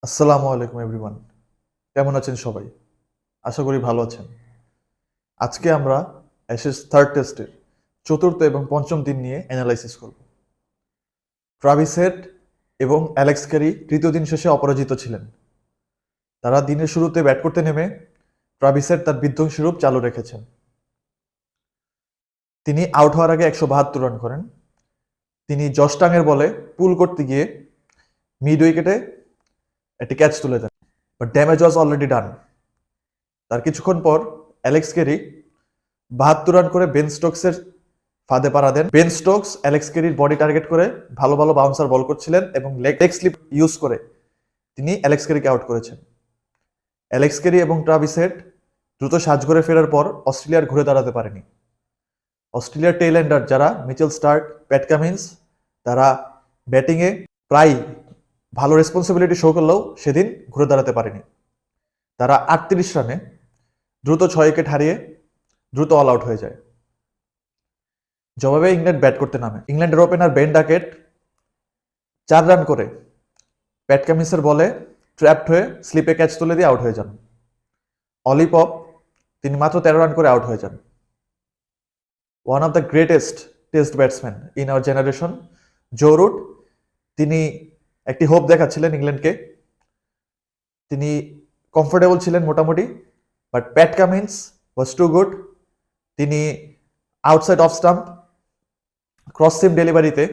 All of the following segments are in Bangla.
আসসালামু আলাইকুম এভরিওয়ান। কেমন আছেন সবাই? আশা করি ভালো আছেন। আজকে আমরা অ্যাশেজ থার্ড টেস্টের চতুর্থ এবং পঞ্চম দিন নিয়ে অ্যানালাইসিস করব। ট্রাভিস হেড এবং অ্যালেক্স ক্যারি তৃতীয় দিন শেষে অপরাজিত ছিলেন। তারা দিনের শুরুতে ব্যাট করতে নেমে ট্রাভিস হেড তার বিধ্বংসী রূপ চালু রেখেছেন। তিনি আউট হওয়ার আগে ১৭২ রান করেন। তিনি জশ টাংয়ের বলে পুল করতে গিয়ে মিড উইকেটে একটি ক্যাচ তুলে দেন, but damage was already done. তার কিছুক্ষণ পর অ্যালেক্স ক্যারি ৭২ রান করে বেন স্টোকসের ফাঁদে পাড়া দেন। বেন স্টোকস অ্যালেক্স ক্যারির বডি টার্গেট করে ভালো ভালো বাউন্সার বল করছিলেন এবং লেগ স্লিপ ইউজ করে তিনি অ্যালেক্স ক্যারিকে আউট করেছেন। অ্যালেক্স ক্যারি এবং ট্রাভিস হেড দ্রুত সাজঘরে ফেরার পর অস্ট্রেলিয়ার ঘুরে দাঁড়াতে পারেনি। অস্ট্রেলিয়ার টেইল এন্ডার যারা মিচেল স্টার্ক, প্যাট কামিন্স, তারা ব্যাটিংয়ে প্রায় ভালো রেসপন্সিবিলিটি শো করলেও সেদিন ঘুরে দাঁড়াতে পারেনি। তারা ৩৮ রানে দ্রুত ৬ উইকেট হারিয়ে দ্রুত অল আউট হয়ে যায়। জবাবে ইংল্যান্ড ব্যাট করতে নামে। ইংল্যান্ডের ওপেনার বেন ডাকেট ৪ রান করে প্যাট কামিন্সের বলে ট্র্যাপড হয়ে স্লিপে ক্যাচ তুলে দিয়ে আউট হয়ে যান। অলি পপ তিনি মাত্র ১৩ রান করে আউট হয়ে যান। One of the greatest test batsman in our generation Joe Root, তিনি একটি হোপ দেখাচ্ছিলেন ইংল্যান্ডকে। তিনি কমফোর্টেবল ছিলেন মোটামুটি, but Pat Cummins was too good. তিনি outside off stump cross seam ডেলিভারিতে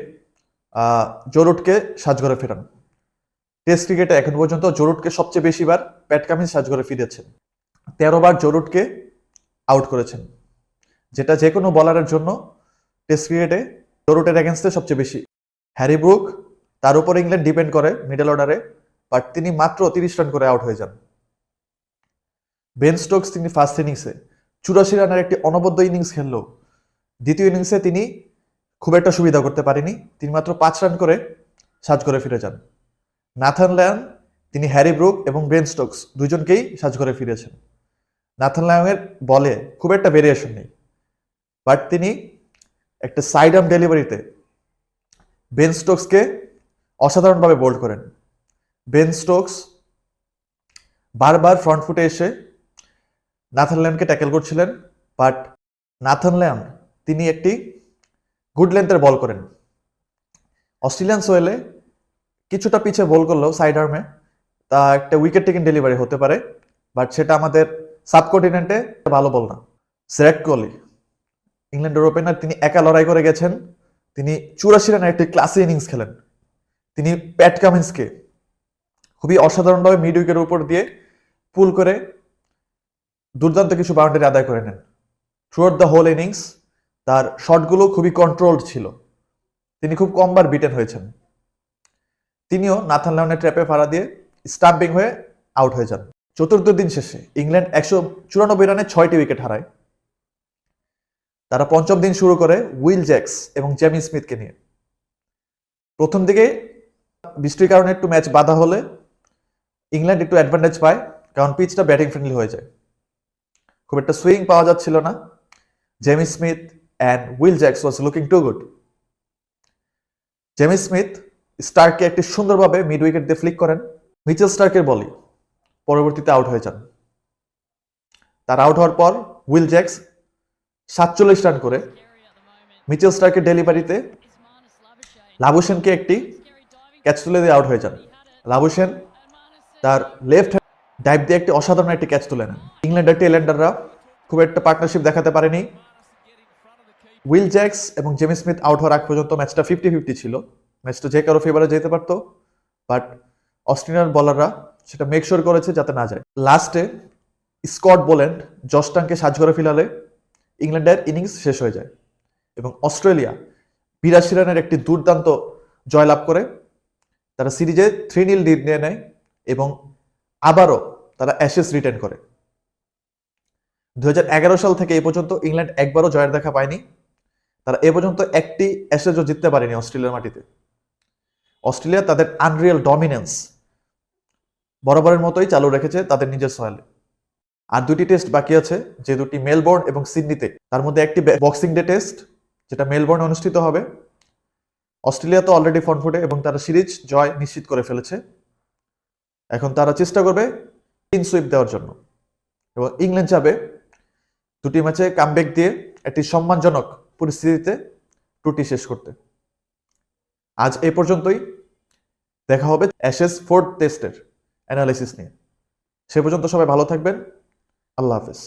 জো রুটকে সাজঘরে ফেরান। টেস্ট ক্রিকেটে এখন পর্যন্ত জো রুটকে সবচেয়ে বেশিবার প্যাট কামিন্স সাজঘরে ফিরেছেন। ১৩ বার জো রুটকে আউট করেছেন, যেটা যে কোনো বলারের জন্য টেস্ট ক্রিকেটে জো রুটের এগেনস্টে সবচেয়ে বেশি। হ্যারি ব্রুক, তার উপর ইংল্যান্ড ডিপেন্ড করে মিডল অর্ডারে, বাট তিনি মাত্র ৩০ রান করে আউট হয়ে যান। বেন স্টোকস তিনি ফার্স্ট ইনিংসে ৮৪ রানের একটি অনবদ্য ইনিংস খেললেও দ্বিতীয় ইনিংসে তিনি খুব একটা সুবিধা করতে পারেনি। তিনি মাত্র ৫ রান করে সাজঘরে ফিরে যান। নাথান লায়ন তিনি হ্যারি ব্রুক এবং বেন স্টোকস দুজনকেই সাজঘরে ফিরেছেন। নাথান লায়নের বলে খুব একটা ভেরিয়েশন নেই, বাট তিনি একটা সাইড আর্ম ডেলিভারিতে বেন স্টোকসকে অসাধারণভাবে বোল্ড করেন। বেন স্টোকস বারবার ফ্রন্ট ফুটে এসে নাথান লায়নকে ট্যাকেল করছিলেন, বাট নাথান লায়ন তিনি একটি গুড লেন্থের বল করেন। অস্ট্রেলিয়ান সোয়েলে কিছুটা পিছিয়ে বল করলেও সাইড আর্মে তা একটা উইকেট টেকিং ডেলিভারি হতে পারে, বাট সেটা আমাদের সাবকন্টিনেন্টে ভালো বল না। সিরাজ কোহলি ইংল্যান্ডের ওপেনার, তিনি একা লড়াই করে গেছেন। তিনি ৮৪ রানের একটি ক্লাসি ইনিংস খেলেন। তিনি প্যাট কামিন্সকে খুবই অসাধারণভাবে মিড উইকেটের উপর দিয়ে পুল করে দুর্দান্ত কিছু বাউন্ডারি আদায় করে নেন। Throughout the whole innings তার শটগুলো খুবই কন্ট্রোলড ছিল। তিনি খুব কমবার বিটেন হয়েছেন। তিনিও নাথান লায়নের ট্র্যাপে ফাড়া দিয়ে স্টাম্পিং হয়ে আউট হয়ে যান। চতুর্থ দিন শেষে ইংল্যান্ড ১৯৪ রানে ৬টি উইকেট হারায়। তারা পঞ্চম দিন শুরু করে উইল জ্যাক্স এবং জেমি স্মিথকে নিয়ে। প্রথম দিকে বৃষ্টির কারণে একটু ম্যাচ বাধা হলে ইংল্যান্ড একটু অ্যাডভান্টেজ পায়, কারণ পিচটা ব্যাটিং ফ্রেন্ডলি হয়ে যায়। খুব একটা সুইং পাওয়া যাচ্ছিল না। Jamie Smith and Will Jacks was looking to good. Jamie Smith স্টার্ককে একটি সুন্দরভাবে মিড উইকেট দিয়ে ফ্লিক করেন। মিচেল স্টার্কের বলই পরবর্তীতে আউট হয়ে যান। তার আউট হওয়ার পর উইল জ্যাক্স ৪৭ রান করে মিচেল স্টার্কের ডেলিভারিতে লাবুশেনকে একটি ক্যাচ তুলে দিয়ে আউট হয়ে যান। লাবুশেন তার লেফট ডাইভ দিয়ে একটি অসাধারণ একটি ক্যাচ তুলে নেন। ইংল্যান্ডের টেলেন্ডাররা খুব একটা পার্টনারশিপ দেখাতে পারেনি। উইল জ্যাক্স এবং জেমি স্মিথ আউট হওয়ার আগ পর্যন্ত ম্যাচটা 50-50 ছিল। ম্যাচটা যে কারো ফেভারে যেতে পারতো, বাট অস্ট্রেলিয়ান বলাররা সেটা মেক শিওর করেছে যাতে না যায়। লাস্টে স্কট বোল্যান্ড জশ টাংকে সাজঘরে ফেলালে ইংল্যান্ডের ইনিংস শেষ হয়ে যায় এবং অস্ট্রেলিয়া ৮২ রানের একটি দুর্দান্ত জয়লাভ করে তারা সিরিজে 3-0 লিড নিয়ে নেয় এবং আবারও তারা অ্যাশেজ রিটেন করে। ২০১১ সাল থেকে এ পর্যন্ত ইংল্যান্ড একবারও জয়ের দেখা পায়নি। তারা এ পর্যন্ত একটি অ্যাশেজও জিততে পারেনি অস্ট্রেলিয়ার মাটিতে। অস্ট্রেলিয়া তাদের আনরিয়াল ডমিনেন্স বরাবরের মতোই চালু রেখেছে তাদের নিজের সয়েলে। আর দুটি টেস্ট বাকি আছে, যে দুটি মেলবোর্ন এবং সিডনিতে। তার মধ্যে একটি বক্সিং ডে টেস্ট, যেটা মেলবোর্নে অনুষ্ঠিত হবে। অস্ট্রেলিয়া তো অলরেডি ফ্রন্ট ফুটে এবং তারা সিরিজ জয় নিশ্চিত করে ফেলেছে। এখন তারা চেষ্টা করবে ক্লিন সুইপ দেওয়ার জন্য এবং ইংল্যান্ড যাবে দুটি ম্যাচে কামব্যাক দিয়ে একটি সম্মানজনক পরিস্থিতিতে টুটি শেষ করতে। আজ এই পর্যন্তই, দেখা হবে অ্যাশেজ 4th টেস্টের অ্যানালাইসিস নিয়ে। সে পর্যন্ত সবাই ভালো থাকবেন। আল্লাহ হাফেজ।